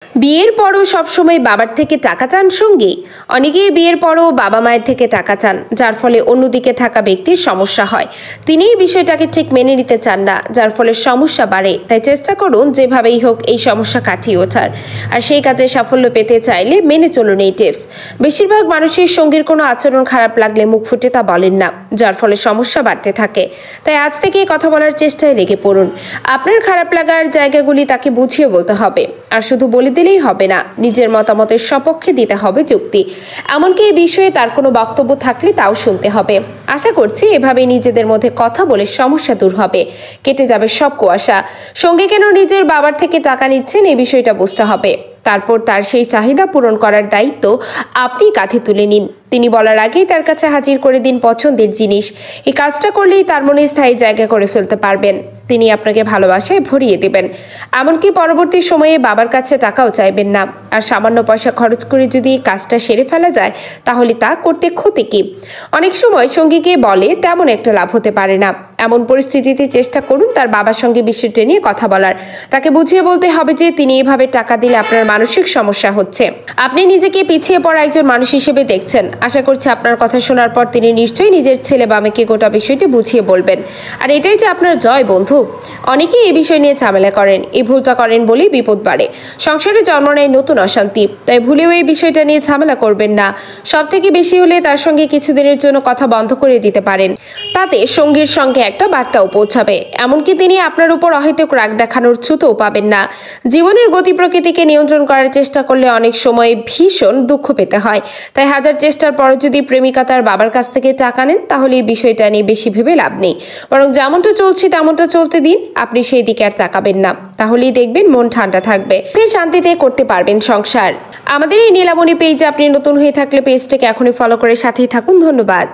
বিয়ের পরও সবসময় বাবার থেকে টাকা চান সঙ্গী। অনেকেই বিয়ের পরও বাবা মায়ের থেকে টাকা চান, যার ফলে অন্যদিকে থাকা ব্যক্তির সমস্যা হয়। তিনি এই বিষয়টাকে ঠিক মেনে নিতে চান না, যার ফলে সমস্যা বাড়ে। তাই চেষ্টা করুন যেভাবেই হোক এই সমস্যা কাটিয়ে ওঠার। আর সেই কাজে সাফল্য পেতে চাইলে মেনে চলুন এই টিপস। বেশিরভাগ মানুষের সঙ্গীর কোনো আচরণ খারাপ লাগলে মুখ ফুটে তা বলেন না, যার ফলে সমস্যা বাড়তে থাকে। তাই আজ থেকে কথা বলার চেষ্টায় লেগে পড়ুন। আপনার খারাপ লাগার জায়গাগুলি তাকে বুঝিয়ে বলতে হবে, আর শুধু বলে দিলেই হবে না, নিজের মতামতের সপক্ষে দিতে হবে যুক্তি। এমনকি এই বিষয়ে তার কোনো বক্তব্য থাকলে তাও শুনতে হবে। আশা করছি এভাবে নিজেদের মধ্যে কথা বলে সমস্যা দূর হবে, কেটে যাবে সব কুয়াশা। সঙ্গে কেন নিজের বাবার থেকে টাকা নিচ্ছেন এই বিষয়টা বুঝতে হবে। তারপর তার সেই চাহিদা পূরণ করার দায়িত্ব আপনি কাঁধে তুলে নিন। তিনি বলার আগেই তার কাছে হাজির করে দিন পছন্দের জিনিস। এই কাজটা করলেই তার মনে স্থায়ী জায়গা করে ফেলতে পারবেন। তিনি আপনাকে ভালোবাসায় ভরিয়ে দেবেন। এমনকি পরবর্তী সময়ে বাবার কাছে টাকাও চাইবেন না। আর সামান্য পয়সা খরচ করে যদি এই কাজটা সেরে ফেলা যায়, তাহলে তা করতে ক্ষতি কি? অনেক সময় সঙ্গীকে বলে তেমন একটা লাভ হতে পারে না। এমন পরিস্থিতিতে চেষ্টা করুন তার বাবার সঙ্গে বিষয়টি নিয়ে কথা বলার। তাকে বুঝিয়ে বলতে হবে যে তিনি এভাবে টাকা দিলে আপনার মানসিক সমস্যা হচ্ছে। আপনি নিজেকে পিছিয়ে পড়া একজন মানুষ হিসেবে দেখছেন। আশা করছি আপনার কথা শোনার পর তিনি নিশ্চয়ই নিজের ছেলে বা মেয়েকে গোটা বিষয়টি বুঝিয়ে বলবেন। আর এটাই যে আপনার জয় বন্ধু। অনেকেই এই বিষয় নিয়ে ঝামেলা করেন। এই ভুলটা করেন বলেই বিপদ বাড়ে। সংসারে জন্ম নেয় নতুন অশান্তি। তাই ভুলেও এই বিষয়টা নিয়ে ঝামেলা করবেন না। সব থেকে বেশি হলে তার সঙ্গে কিছুদিনের জন্য কথা বন্ধ করে দিতে পারেন। তাতে সঙ্গীর সঙ্গে একটা বার্তাও পৌঁছাবে। এমনকি তিনি আপনার উপর অহেতুক রাগ দেখানোর ছুতোও পাবেন না। জীবনের গতি প্রকৃতিকে নিয়ন্ত্রণ করার চেষ্টা করলে অনেক সময় ভীষণ দুঃখ পেতে হয়। তাই হাজার চেষ্টার পর যদি প্রেমিকা তার বাবার কাছ থেকে টাকা নেন, তাহলে এই বিষয়টা নিয়ে বেশি ভেবে লাভ নেই। বরং যেমনটা চলছে তেমনটা চলতে দিন। আপনি সেই দিকে আর তাকাবেন না। তাহলেই দেখবেন মন ঠান্ডা থাকবে, শান্তিতে করতে পারবেন সংসার। আমাদের এই নীলামণি পেজে আপনি নতুন হয়ে থাকলে পেজটাকে এখনই ফলো করে সাথেই থাকুন। ধন্যবাদ।